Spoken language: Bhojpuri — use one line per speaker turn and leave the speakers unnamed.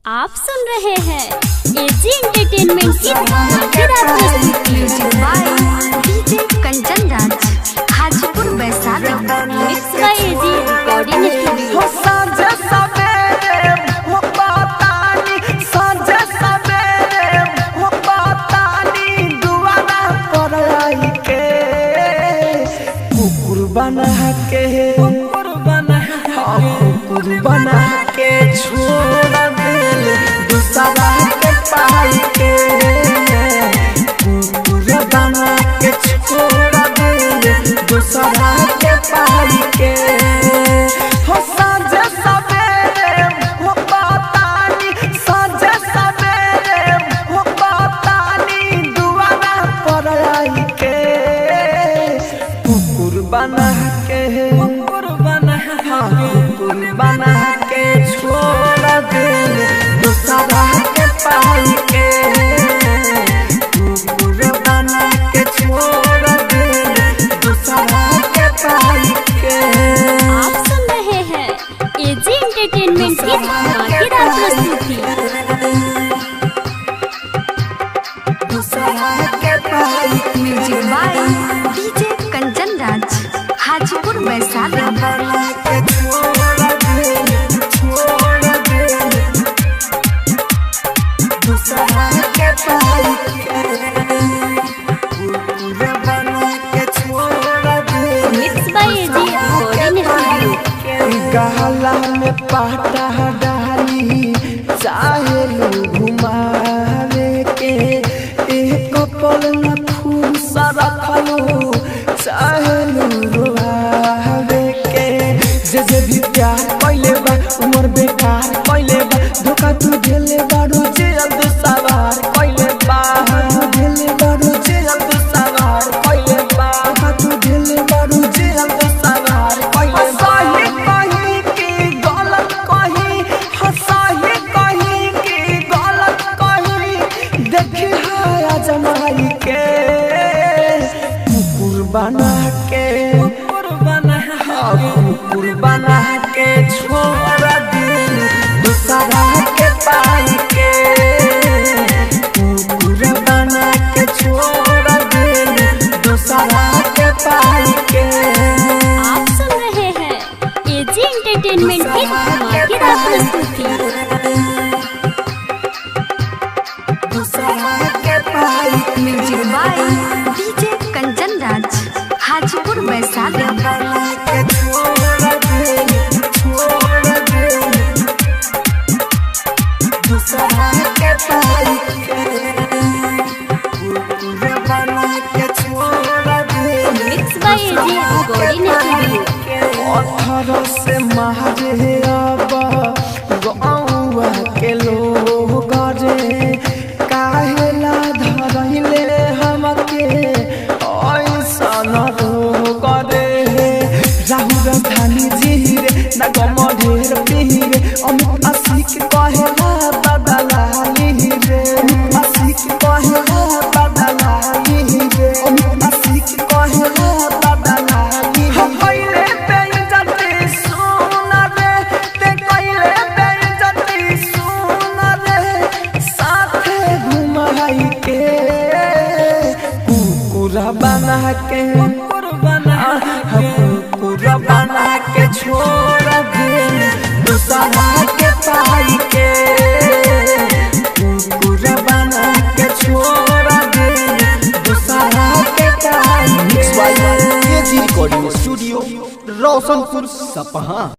आप सुन रहे हैं एजी एंटरटेनमेंट की धमाकेदार प्रस्तुति
DJ Kanchan Raj Hajipur Vaishali
mix by AG recording studio.
साँझ सवेरे हो बतानी, साँझ सवेरे हो बतानी, दुआरा पर आई के कुकुर बना के कुकुर बना के छोड़ दिल दूसरा के पाई के, कुकुर बना के छोड़ दिल दूसरा के पाई के। हो साँझ सवेरे हो बतानी, साँझ सवेरे हो बतानी, दुआरा पर आई के कुकुर बना के छोड़ दिल दूसरा के पाई के, कुकुर बना के छोड़ दिल दूसरा के पाई के।
आप सुन रहे हैं एजी एंटरटेनमेंट की धमाकेदार प्रस्तुति।
दूसरा के पाई
music by DJ Kanchan Raj Hajipur Vaishali
mix by AG recording studio.
गहला में पाटा डाली चाहे घुमावे के, एक पल न खुश रखलू चाहे रुआवे के। जे भी प्यार कैले बा उमर बेकार कैले बा, धोखा तू देले बारू जेल तू सवार कैले बा, तू देले बारू जेल तू सवार कैले बा, तू देले बारू जेल तू सवार कैले बा। सही कहीं की गलत कहीं, सही कहीं की गलत कहीं, देखी है आजमाई के कुकुर बना के कुकुर बना के छोड़ दिल दूसरा के पाई के, कुकुर बना के छोड़ दिल दूसरा के पाई के।
आप सुन रहे हैं एजी एंटरटेनमेंट की धमाकेदार प्रस्तुति।
दूसरा के पाई
music by DJ Kanchan Raj Hajipur Vaishali
mix by AG recording studio.
18 से मारे अब गौवा के लोग रे, काहेला धरैले हमके ऐसन रोग रे। राहु राजधानी जी रे ना गम ढेर पीरे, अमित आशिक कहेला बदलाली रे, आशिक कहेला बदलाली रे, अमित आशिक कहेला बदलाली। हम पहले बेइज्जती सुन रे, ते पहले बेइज्जती सुन रे, साथे घुमाई के कुकुर बना के छोड़ दिल दूसरा के पाई के, कुकुर बना के छोड़ दिल दूसरा के पाई के।
एजी रिकॉर्डिंग स्टूडियो रोशनपुर सपहा।